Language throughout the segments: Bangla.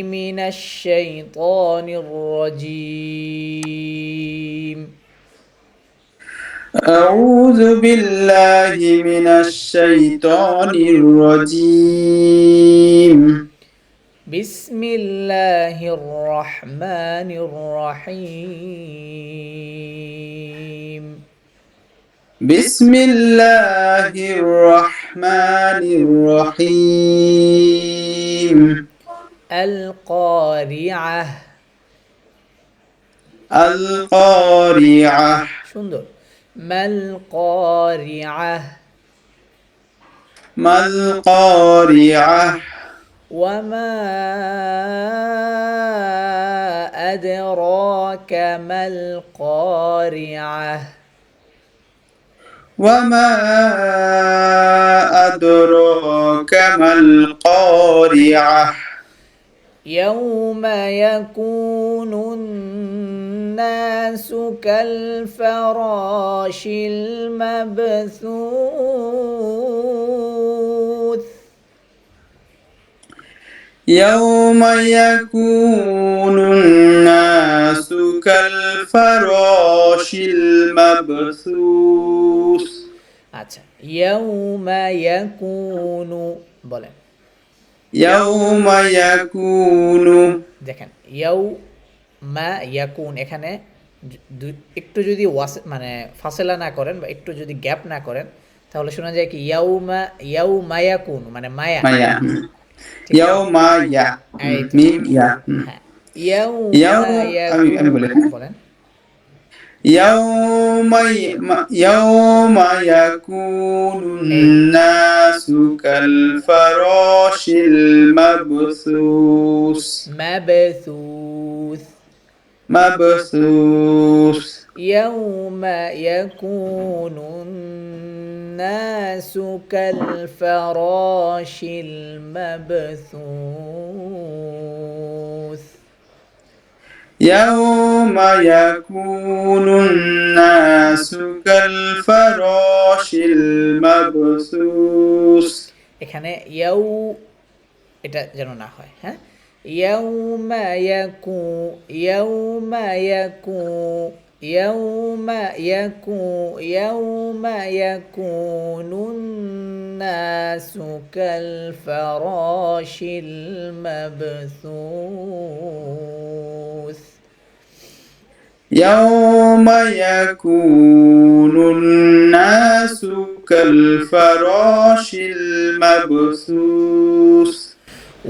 من الشيطان الرجيم. أعوذ بالله من الشيطان الرجيم. بسم الله الرحمن الرحيم. بسم الله الرحمن الرحيم. القارعة. القارعة. সুন্দর। মাল قارعة. ما القارعة. وما أدراك ما القارعة. وما أدراك ما القارعة. يوم يكون الناس كالفراش المبثوث. يوم يكون الناس كالفراش المبثوث. আচ্ছা, يوم يكون বলেন। يوم يكون. দেখেন ইয়াউমা ইয়াকুন, এখানে একটু যদি মানে ফাসেলা না করেন বা একটু যদি গ্যাপ না করেন তাহলে শোনা যায় কি ইয়াউমা ইয়াকুন, মানে মায়া। মায়া। ঠিক আছে? ইয়াউমা ইয়া। এই তো। মিম ইয়া। হ্যাঁ, ইয়াউমা আমি ইয়াকুন বলি। বলেন। يوم يكون এই الناس كالفراش المبثوث. মাবথুস। مبثوث. يوم يكون الناس كالفراش المبثوث. يوم يكون الناس كالفراش المبثوث. এখানে এটা যেন না হয়। হ্যাঁ, ইয়াউমা ইয়াকুনুন নাসু কালফরাশিল মাবথুস। يوم يكون الناس كالفراش المبثوث.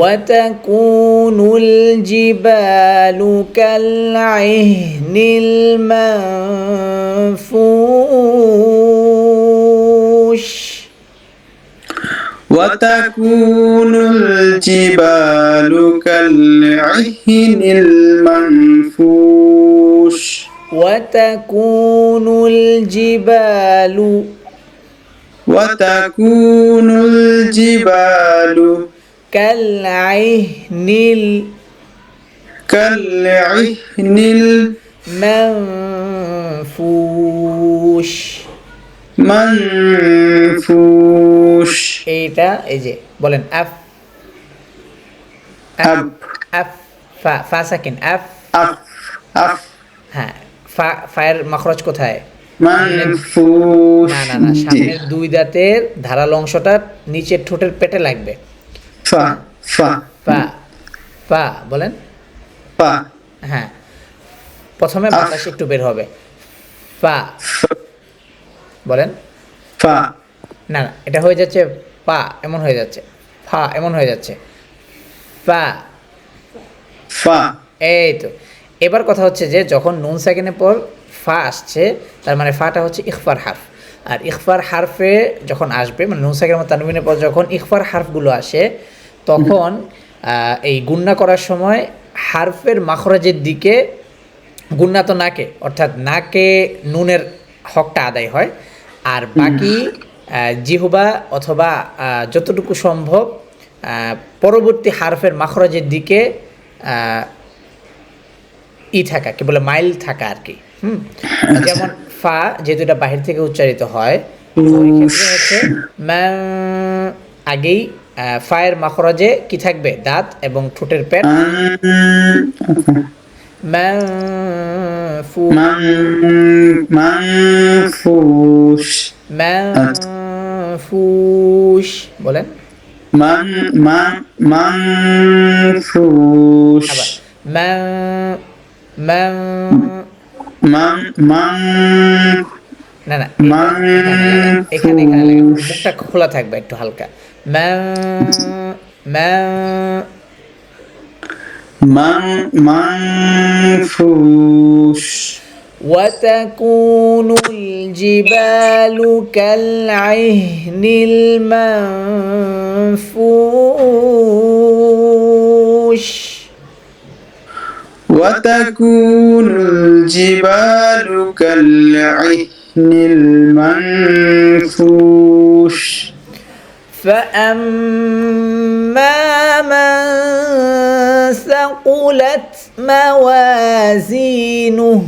وتكون الجبال كالعهن المنفوش. وتكون الجبال كالعهن المنفوش. وتكون الجبال كالعهن المنفوش. এইটা এই যে বলেন আফ আফ ফা সাকিন আফ। হ্যাঁ, ফায়ের মাখরজ কোথায়? মানফুশ। না, সামনের দুই দাঁতের ধারালো অংশটা নিচের ঠোঁটের পেটে লাগবে। ফা বলেন। হ্যাঁ, প্রথমে বাতাস একটু বের হবে। ফা বলেন। না, এটা হয়ে যাচ্ছে পা, এমন হয়ে যাচ্ছে। ফা এমন হয়ে যাচ্ছে। ফা। এই তো। এবার কথা হচ্ছে যে যখন নুন সাকিনের পর ফা আসছে তার মানে ফাটা হচ্ছে ইখফার হারফ। আর ইখফার হারফে যখন আসবে, মানে নুন সাকিনের মতো তানবিনের পর যখন ইখফার হারফগুলো আসে তখন এই গুন্না করার সময় হারফের মাখরাজের দিকে গুন্না তো নাকে, অর্থাৎ নাকে নুনের হকটা আদায় হয়। আর বাকি জিহবা অথবা যতটুকু সম্ভব পরবর্তী হারফের মাখরাজের দিকে থাকা, কি বলে, মাইল থাকা আর কি। যেমন ফা যেহেতু এটা বাহির থেকে উচ্চারিত হয়, ওই ক্ষেত্রে হচ্ছে আগেই ফায়ের মাখরাজে কি থাকবে? দাঁত এবং ঠোঁটের পেট। মানফু منفوش মানফুশ বলেন। منفوش আবার মান মান من না না এখানে লাগে মুখটা খোলা থাকবে একটু হালকা। মান মান منفوش وتكون الجبال كالعهن المنفوش وتكون الجبال كالعهن المنفوش فأما من ثقلت موازينه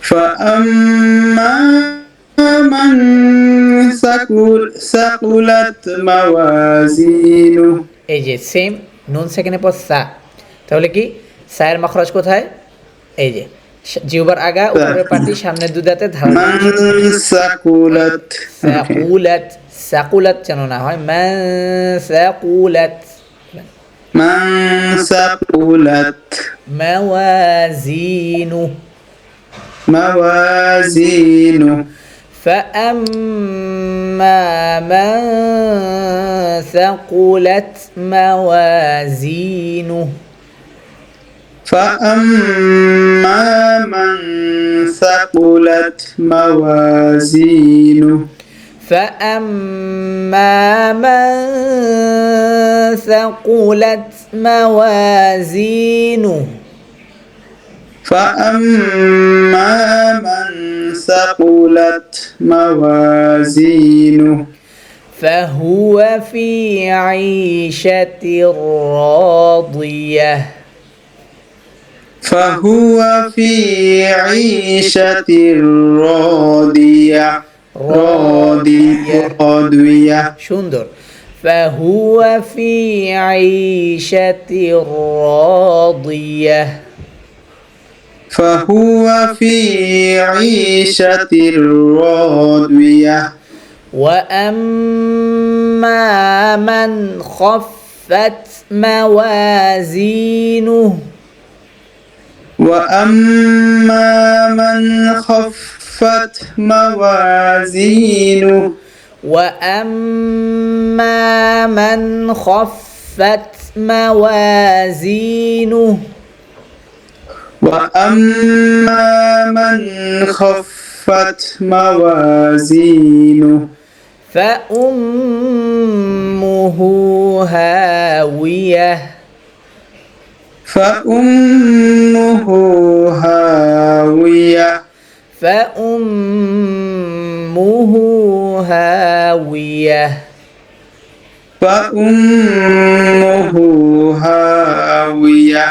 فأما من ثقلت موازينه এই যে সেম নুন সেকেন্ডের পর সা, তাহলে কি সায়ের মাখরাজ কোথায়? এই যে জিহ্বার আগা উপরের পাটি সামনের দুই দাঁতে ধারণ। من ثقلت সাকুলাত সাকুলাত যেন না হয় মান সাকুলাত। من ثقلت موازينه موازينه فأما من ثقلت موازينه فأما من ثقلت موازينه فأما من ثقلت موازينه فأما من ثقلت موازينه فهو في عيشة راضية فهو في عيشة راضية راضية সুন্দর। فهو في عيشة راضية فهو في عيشة راضية وأما من خفت موازينه وأما من خفت موازينه وأما من خفت موازينه وأما من خفت موازينه فأمه هاوية فأمه هاوية فأمه هاوية فأمه هاوية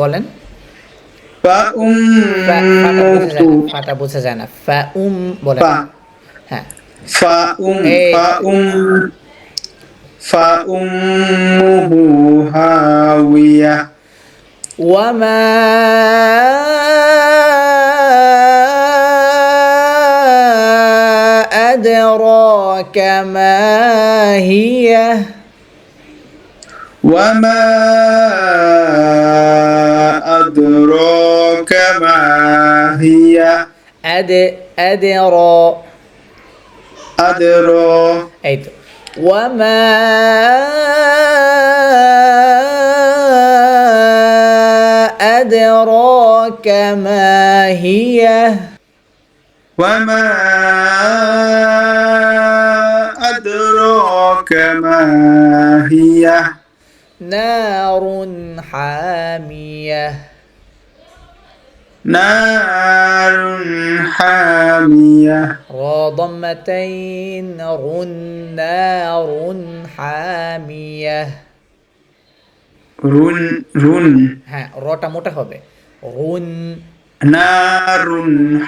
বলেন। فأمه ফাটা বোঝা যায় না। বলেন। হ্যাঁ فأمه هاوية وما أدراك ما هي وما أدراك ما هي أدرى এই তো وما أدراك ما هي وما أدراك ما هي نار حامية نار حامية ضمتين نار حامية رن হ্যাঁ রটা মোটা হবে রুন। نار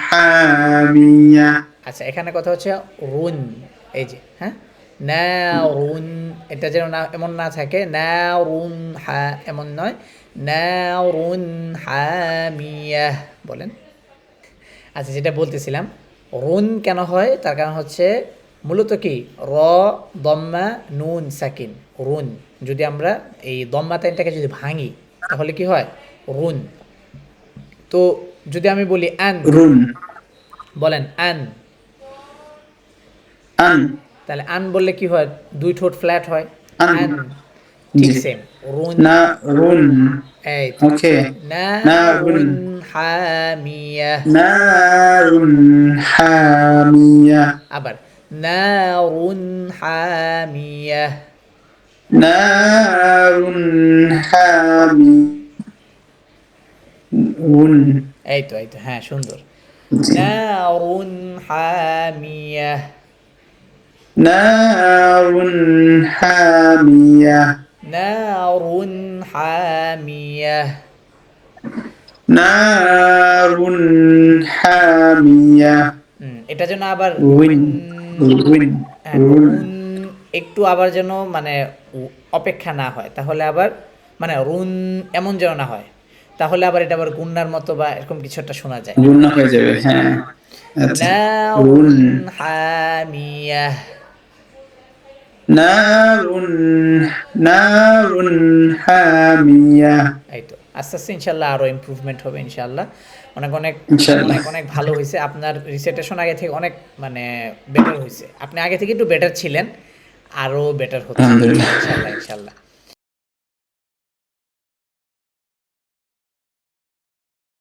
حامية আচ্ছা এখানে কথা হচ্ছে রুন এই যে হ্যাঁ নারুন, এটা যেন না এমন না থাকে নারুন হা এমন নয়, নারুন হামিয়াহ বলেন। আচ্ছা, যেটা বলতেছিলাম রুন কেন হয়, তার কারণ হচ্ছে মূলত কি র দম্মা নুন সাকিন রুন, যদি আমরা এই দম্মা তাইনটাকে যদি ভাঙি তাহলে কি হয় রুন। তো যদি আমি বলি আন, রুন বলেন আন, আন তাহলে আন বললে কি হয়, দুই ঠোঁট ফ্ল্যাট হয় আন আন, ঠিক জি সেম রুন। না রুন এই তো ওকে নারুন নারুন হামিয়াহ, নারুন হামিয়া আবার নারুন হামিয়াহ, নারুন হামি উন এই তো হ্যাঁ সুন্দর, জি নারুন হামিয়াহ, নারুন হামিয়া নারুন হামিয়াহ, নারুন হামিয়া এটা যেন আবার উইন উইন হ্যাঁ, রুন রুন একটু আবার যেন মানে অপেক্ষা না হয়, তাহলে আবার মানে রুন এমন যেন না হয়, তাহলে আবার এটা আবার গুন্নার মতো বা এরকম কিছু একটা শোনা যায়। গুণ হয়ে যাবে হ্যাঁ আচ্ছা রুন নারুন হামিয়াহ, নারুন নারুন হামিয়া এই তো আস্তে আস্তে ইনশাল্লাহ আরও ইমপ্রুভমেন্ট হবে ইনশাল্লাহ। অনেক অনেক ইনশাআল্লাহ অনেক অনেক ভালো হয়েছে, আপনার রিসেটেশন আগে থেকে অনেক মানে বেটার হয়েছে, আপনি আগে থেকে একটু বেটার ছিলেন, আরও বেটার হচ্ছে আলহামদুলিল্লাহ ইনশাল্লাহ ইনশাল্লাহ।